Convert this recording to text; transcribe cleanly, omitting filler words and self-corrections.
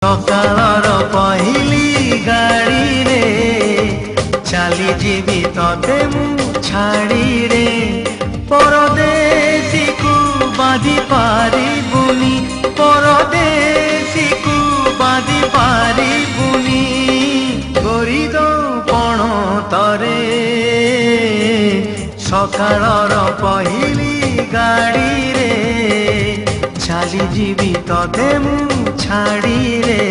सकाळर पहिली गाड़ी रे चली जीवी तते मु छाड़ी रे परदेसी को बांधी पारिबुनी परदेसी को बांधी पारिबुनी गोरी दो पण तरे सकाळर पहिली गाड़ी रे चली जीवी तते मु छाड़ी रे।